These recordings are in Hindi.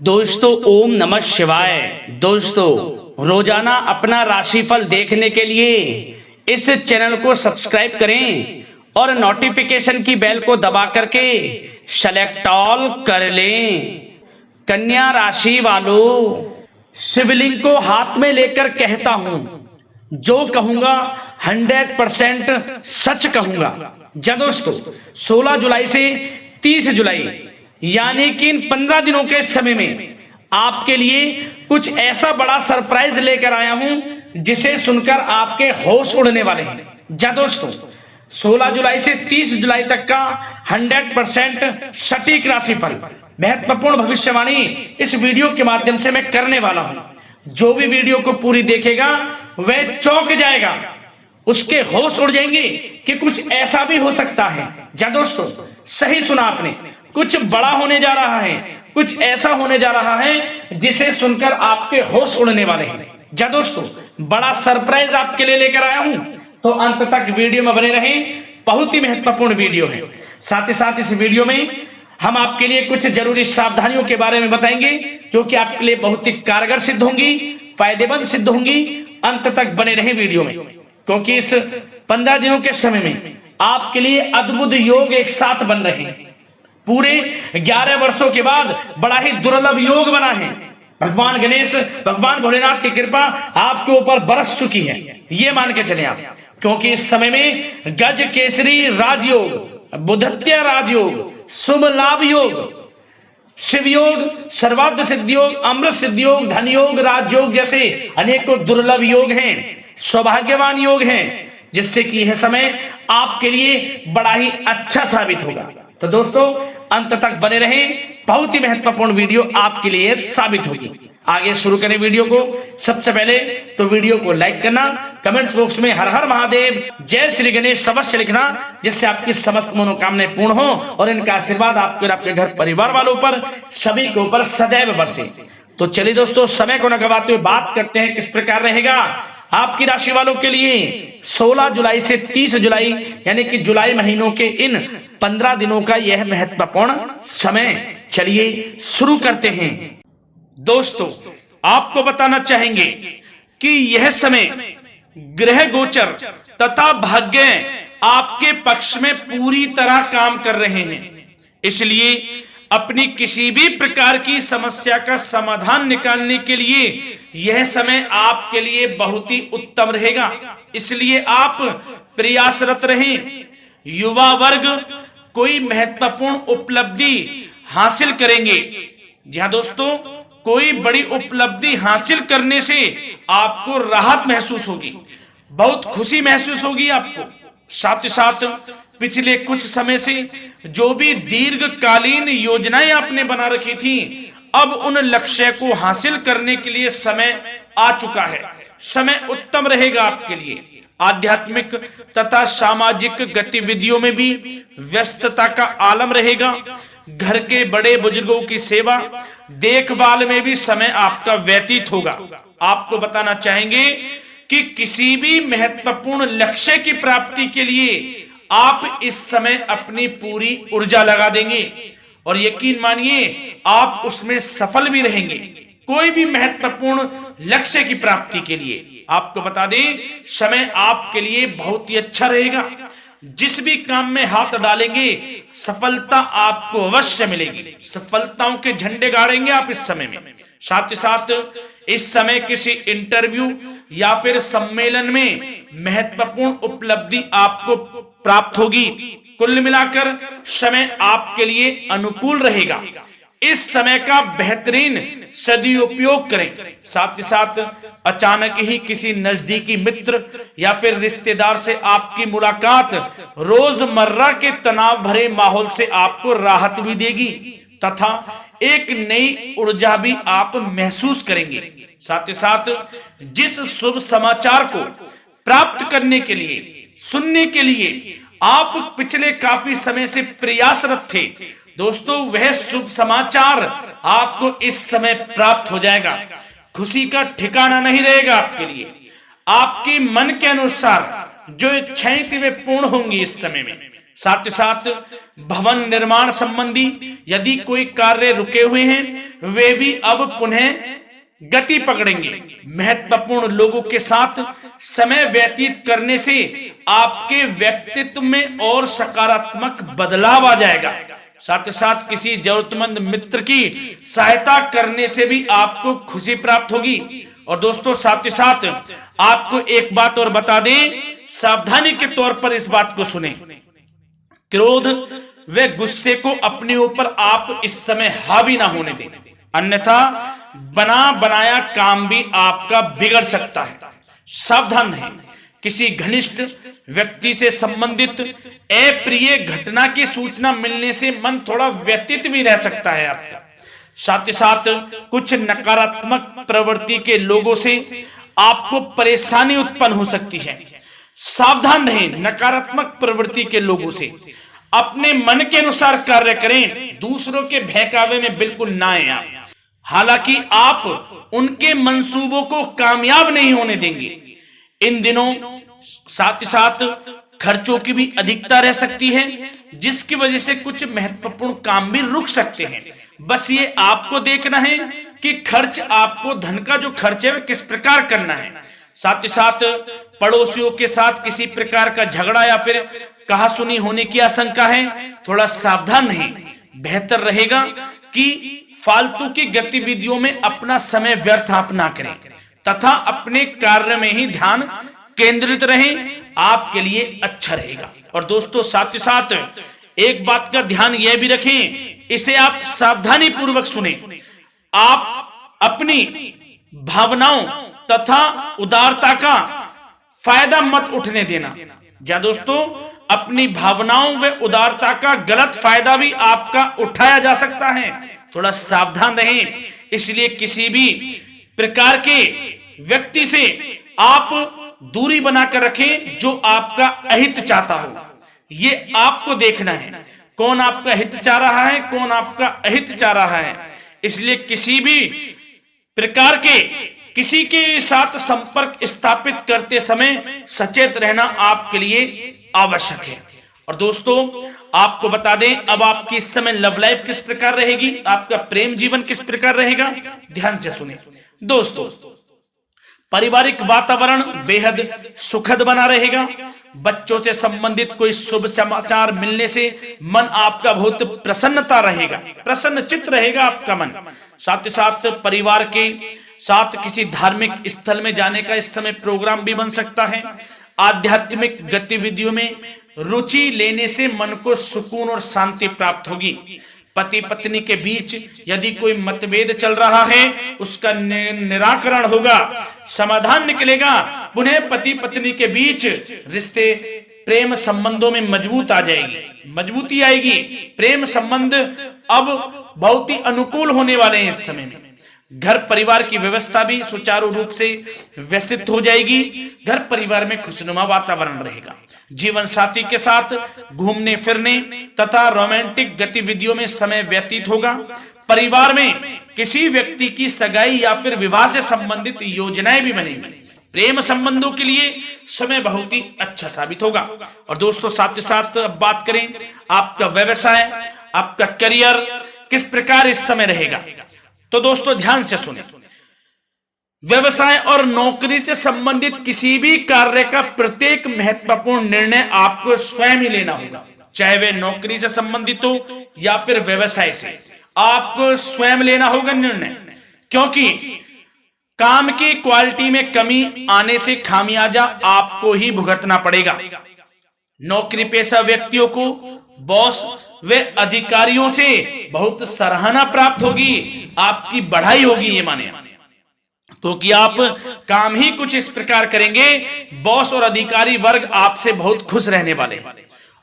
दोस्तों ओम नमः शिवाय। दोस्तों रोजाना अपना राशिफल देखने के लिए इस चैनल को सब्सक्राइब करें और नोटिफिकेशन की बेल को दबा करके सेलेक्ट ऑल कर लें। कन्या राशि वालों, शिवलिंग को हाथ में लेकर कहता हूं, जो कहूंगा 100% सच कहूंगा। जा दोस्तों 16 जुलाई से 30 जुलाई यानी कि इन 15 दिनों के समय में आपके लिए कुछ ऐसा बड़ा सरप्राइज लेकर आया हूं जिसे सुनकर आपके होश उड़ने वाले हैं। जा दोस्तों 16 जुलाई से 30 जुलाई तक का 100% सटीक राशिफल, महत्वपूर्ण भविष्यवाणी इस वीडियो के माध्यम से मैं करने वाला हूं। जो भी वीडियो को पूरी देखेगा वह चौंक जाएगा, उसके होश उड़ जाएंगे कि कुछ ऐसा भी हो सकता है। जा दोस्तों सही सुना आपने, कुछ बड़ा होने जा रहा है, कुछ ऐसा होने जा रहा है जिसे सुनकर आपके होश उड़ने वाले हैं। जा दोस्तों बड़ा सरप्राइज आपके लिए लेकर आया हूं, तो अंत तक वीडियो में बने रहें। बहुत ही महत्वपूर्ण वीडियो है। साथ ही साथ इस वीडियो में हम आपके लिए कुछ जरूरी सावधानियों के बारे में बताएंगे जो कि आपके लिए बहुत ही कारगर सिद्ध होंगी, फायदेमंद सिद्ध होंगी। अंत तक बने रहें वीडियो में, क्योंकि इस 15 दिनों के समय में आपके लिए अद्भुत योग एक साथ बन रहे हैं। पूरे 11 वर्षों के बाद बड़ा ही दुर्लभ योग बना है। भगवान गणेश, भगवान भोलेनाथ की कृपा आपके ऊपर बरस चुकी है, ये मान के चले आप। क्योंकि इस समय में गज केसरी राजयोग, बुधत्य राजयोग, शुभ लाभ योग, शिव योग, सर्वार्थ सिद्धि योग, अमृत सिद्धि योग, धन योग, राजयोग जैसे अनेकों दुर्लभ योग हैं, सौभाग्यवान योग हैं, जिससे कि यह समय आपके लिए बड़ा ही अच्छा साबित होगा। तो दोस्तों अंत तक बने रहें, बहुत ही महत्वपूर्ण वीडियो आपके लिए साबित होगी। आगे शुरू करें वीडियो को। सबसे पहले तो वीडियो को लाइक करना, कमेंट्स बॉक्स में हर हर महादेव, जय श्री गणेश अवश्य लिखना, जिससे आपकी समस्त मनोकामनाएं पूर्ण हो और इनका आशीर्वाद आपके और आपके घर परिवार वालों पर, सभी के ऊपर सदैव बरसे। तो चलिए दोस्तों समय को न गवाते हुए बात करते हैं किस प्रकार रहेगा आपकी राशि वालों के लिए 16 जुलाई से 30 जुलाई यानी कि जुलाई महीनों के इन 15 दिनों का यह महत्वपूर्ण समय। चलिए शुरू करते हैं। दोस्तों आपको बताना चाहेंगे कि यह समय ग्रह गोचर तथा भाग्य आपके पक्ष में पूरी तरह काम कर रहे हैं। इसलिए अपनी किसी भी प्रकार की समस्या का समाधान निकालने के लिए यह समय आपके लिए बहुत ही उत्तम रहेगा। इसलिए आप प्रयासरत रहें। युवा वर्ग कोई महत्वपूर्ण उपलब्धि हासिल करेंगे। जी हाँ दोस्तों, कोई बड़ी उपलब्धि हासिल करने से आपको राहत महसूस होगी, बहुत खुशी महसूस होगी आपको। साथ ही साथ पिछले कुछ समय से जो भी दीर्घकालीन योजनाएं आपने बना रखी थी, अब उन लक्ष्य को हासिल करने के लिए समय आ चुका है। समय उत्तम रहेगा आपके लिए। आध्यात्मिक तथा सामाजिक गतिविधियों में भी व्यस्तता का आलम रहेगा। घर के बड़े बुजुर्गों की सेवा देखभाल में भी समय आपका व्यतीत होगा। आपको बताना चाहेंगे कि किसी भी महत्वपूर्ण लक्ष्य की प्राप्ति के लिए आप इस समय अपनी पूरी ऊर्जा लगा देंगे और यकीन मानिए आप उसमें सफल भी रहेंगे। कोई भी महत्वपूर्ण लक्ष्य की प्राप्ति के लिए आपको बता दें समय आपके लिए बहुत ही अच्छा रहेगा। जिस भी काम में हाथ डालेंगे सफलता आपको अवश्य मिलेगी। सफलताओं के झंडे गाड़ेंगे आप इस समय में। साथ ही साथ इस समय किसी इंटरव्यू या फिर सम्मेलन में महत्वपूर्ण उपलब्धि आपको प्राप्त होगी। कुल मिलाकर समय आपके लिए अनुकूल रहेगा। इस समय का बेहतरीन सदुपयोग करें। साथ ही साथ अचानक ही किसी नजदीकी मित्र या फिर रिश्तेदार से आपकी मुलाकात रोजमर्रा के तनाव भरे माहौल से आपको राहत भी देगी तथा एक नई ऊर्जा भी आप महसूस करेंगे। साथ ही साथ जिस शुभ समाचार को प्राप्त करने के लिए, सुनने के लिए आप पिछले काफी समय से प्रयासरत थे दोस्तों, वह शुभ समाचार आपको इस समय प्राप्त हो जाएगा। खुशी का ठिकाना नहीं रहेगा आपके लिए। आपके मन के अनुसार जो इच्छाएं थी वे पूर्ण होंगी इस समय में। साथ ही साथ भवन निर्माण संबंधी यदि कोई कार्य रुके हुए हैं, वे भी अब पुनः गति पकड़ेंगे। महत्वपूर्ण लोगों के साथ समय व्यतीत करने से आपके व्यक्तित्व में और सकारात्मक बदलाव आ जाएगा। साथ ही साथ किसी जरूरतमंद मित्र की सहायता करने से भी आपको खुशी प्राप्त होगी। और दोस्तों साथ ही साथ आपको एक बात और बता दें, सावधानी के तौर पर इस बात को सुने। क्रोध व गुस्से को अपने ऊपर आप इस समय हावी ना होने दें, अन्यथा बना बनाया काम भी आपका बिगड़ सकता है। सावधान रहें। किसी घनिष्ठ व्यक्ति से संबंधित अप्रिय घटना की सूचना मिलने से मन थोड़ा व्यथित भी रह सकता है आपका। साथ ही साथ कुछ नकारात्मक प्रवृत्ति के लोगों से आपको परेशानी उत्पन्न हो सकती है। सावधान रहें नकारात्मक प्रवृत्ति के लोगों से। अपने मन के अनुसार कार्य करें, दूसरों के बहकावे में बिल्कुल ना आए आप। हालांकि आप उनके मंसूबों को कामयाब नहीं होने देंगे। इन दिनों साथ ही साथ खर्चों की भी अधिकता रह सकती है, जिसकी वजह से कुछ महत्वपूर्ण काम भी रुक सकते हैं। बस ये आपको देखना है कि खर्च, आपको धन का जो खर्च है वह किस प्रकार करना है। साथ ही साथ पड़ोसियों के साथ किसी प्रकार का झगड़ा या फिर कहासुनी होने की आशंका है, थोड़ा सावधान रहें। बेहतर रहेगा कि फालतू की गतिविधियों में अपना समय व्यर्थ आप ना करें तथा अपने कार्य में ही ध्यान केंद्रित रहें, आपके लिए अच्छा रहेगा। और दोस्तों साथ ही साथ एक बात का ध्यान यह भी रखें, इसे आप सावधानी पूर्वक सुने। आप अपनी भावनाओं तथा उदारता का फायदा मत उठने देना। या दोस्तों अपनी भावनाओं व उदारता का गलत फायदा भी आपका उठाया जा सकता है, थोड़ा सावधान रहें। इसलिए किसी भी प्रकार के व्यक्ति से आप दूरी बनाकर रखें जो आपका अहित चाहता हो। ये आपको देखना है, कौन आपका हित चाह रहा है, कौन आपका अहित चाह रहा है। इसलिए किसी भी प्रकार के किसी के साथ संपर्क स्थापित करते समय सचेत रहना आपके लिए आवश्यक है। और दोस्तों आपको बता दें, अब आपकी इस समय लव लाइफ किस प्रकार रहेगी, आपका प्रेम जीवन किस प्रकार रहेगा, ध्यान से सुने। दोस्तों पारिवारिक वातावरण बेहद सुखद बना रहेगा। बच्चों से संबंधित कोई शुभ समाचार मिलने से मन आपका बहुत प्रसन्नता रहेगा, प्रसन्न चित्त रहेगा आपका मन। साथ ही साथ परिवार के साथ किसी धार्मिक स्थल में जाने का इस समय प्रोग्राम भी बन सकता है। आध्यात्मिक गतिविधियों में रुचि लेने से मन को सुकून और शांति प्राप्त होगी। पति पत्नी के बीच यदि कोई मतभेद चल रहा है उसका निराकरण होगा, समाधान निकलेगा। पुनः पति पत्नी के बीच रिश्ते प्रेम संबंधों में मजबूत आ जाएगी, मजबूती आएगी। प्रेम संबंध अब बहुत ही अनुकूल होने वाले हैं इस समय में। घर परिवार की व्यवस्था भी सुचारू रूप से व्यवस्थित हो जाएगी। घर परिवार में खुशनुमा वातावरण रहेगा। जीवन साथी के साथ घूमने फिरने तथा रोमांटिक गतिविधियों में समय व्यतीत होगा। परिवार में किसी व्यक्ति की सगाई या फिर विवाह से संबंधित योजनाएं भी बनेंगी। प्रेम संबंधों के लिए समय बहुत ही अच्छा साबित होगा। और दोस्तों साथ ही साथ बात करें आपका व्यवसाय, आपका करियर किस प्रकार इस समय रहेगा, तो दोस्तों ध्यान से सुने। व्यवसाय और नौकरी से संबंधित किसी भी कार्य का प्रत्येक महत्वपूर्ण निर्णय आपको स्वयं ही लेना होगा, चाहे वह नौकरी से संबंधित हो या फिर व्यवसाय से। आपको स्वयं लेना होगा निर्णय, क्योंकि काम की क्वालिटी में कमी आने से खामियाजा आपको ही भुगतना पड़ेगा। नौकरी पेशा व्यक्तियों को बॉस व अधिकारियों से बहुत सराहना प्राप्त होगी, आपकी बढ़ाई होगी, ये माने, क्योंकि आप काम ही कुछ इस प्रकार करेंगे, बॉस और अधिकारी वर्ग आपसे बहुत खुश रहने वाले हैं।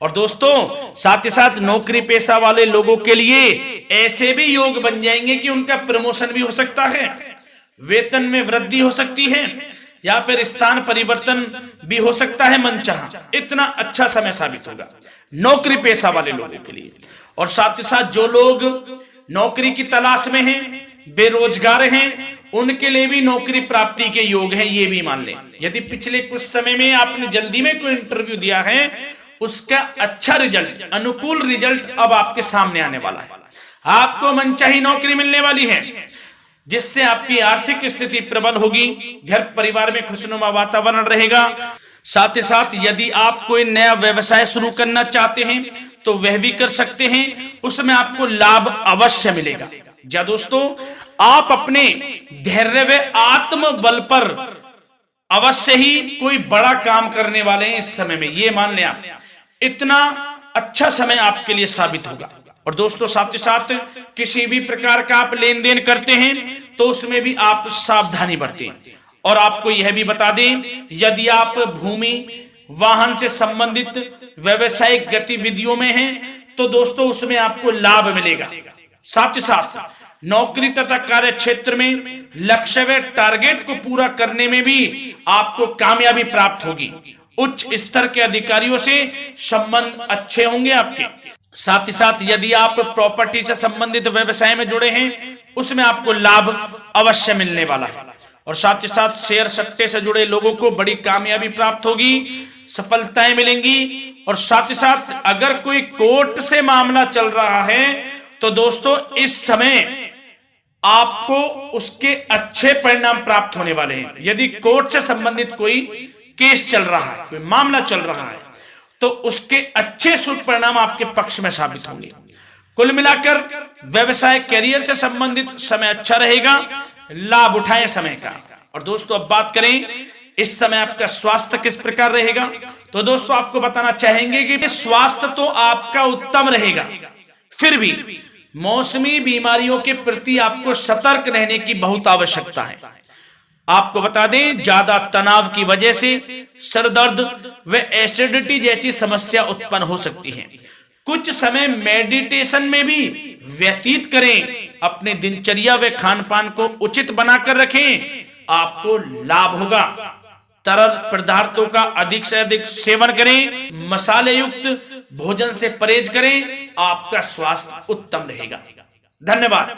और दोस्तों साथ ही साथ नौकरी पेशा वाले लोगों के लिए ऐसे भी योग बन जाएंगे कि उनका प्रमोशन भी हो सकता है, वेतन में वृद्धि हो सकती है या फिर स्थान परिवर्तन भी हो सकता है मनचाहा। इतना अच्छा समय साबित होगा नौकरी पेशा वाले लोगों के लिए। और साथ ही साथ जो लोग नौकरी की तलाश में हैं, बेरोजगार हैं, उनके लिए भी नौकरी प्राप्ति के योग हैं, ये भी मान लें। यदि पिछले कुछ समय में आपने जल्दी में कोई इंटरव्यू दिया है, उसका अच्छा रिजल्ट, अनुकूल रिजल्ट अब आपके सामने आने वाला है। आपको मनचाही नौकरी मिलने वाली है, जिससे आपकी आर्थिक स्थिति प्रबल होगी। घर परिवार में खुशनुमा वातावरण रहेगा। साथ ही साथ यदि आप कोई नया व्यवसाय शुरू करना चाहते हैं तो वह भी कर सकते हैं, उसमें आपको लाभ अवश्य मिलेगा। या दोस्तों, आप अपने धैर्य व आत्मबल पर अवश्य ही कोई बड़ा काम करने वाले हैं इस समय में। ये मान लें आप, इतना अच्छा समय आपके लिए साबित होगा। और दोस्तों, साथ ही साथ किसी भी प्रकार का आप लेन देन करते हैं तो उसमें भी आप सावधानी बरतें। और आपको यह भी बता दें, यदि आप भूमि वाहन से संबंधित व्यवसायिक गतिविधियों में हैं तो दोस्तों उसमें आपको लाभ मिलेगा। साथ ही साथ नौकरी तथा कार्य क्षेत्र में लक्ष्य व टारगेट को पूरा करने में भी आपको कामयाबी प्राप्त होगी। उच्च स्तर के अधिकारियों से संबंध अच्छे होंगे आपके। साथ ही साथ यदि आप प्रॉपर्टी से संबंधित व्यवसाय में जुड़े हैं उसमें आपको लाभ अवश्य मिलने वाला है। और साथ ही साथ शेयर सट्टे से जुड़े लोगों को बड़ी कामयाबी प्राप्त होगी, सफलताएं मिलेंगी। और साथ ही साथ अगर कोई कोर्ट से मामला चल रहा है तो दोस्तों इस समय आपको उसके अच्छे परिणाम प्राप्त होने वाले हैं। यदि कोर्ट से संबंधित कोई केस चल रहा है, कोई मामला चल रहा है, तो उसके अच्छे शुभ परिणाम आपके पक्ष में साबित होंगे। कुल मिलाकर व्यवसाय कैरियर से संबंधित समय अच्छा रहेगा, लाभ उठाएं समय का। और दोस्तों, अब बात करें इस समय आपका स्वास्थ्य किस प्रकार रहेगा, तो दोस्तों आपको बताना चाहेंगे कि स्वास्थ्य तो आपका उत्तम रहेगा, फिर भी मौसमी बीमारियों के प्रति आपको सतर्क रहने की बहुत आवश्यकता है। आपको बता दें, ज्यादा तनाव की वजह से सर दर्द व एसिडिटी जैसी समस्या उत्पन्न हो सकती है। कुछ समय मेडिटेशन में भी व्यतीत करें। अपने दिनचर्या व खान पान को उचित बनाकर रखें, आपको लाभ होगा। तरल पदार्थों का अधिक से अधिक सेवन करें, मसाले युक्त भोजन से परहेज करें, आपका स्वास्थ्य उत्तम रहेगा। धन्यवाद।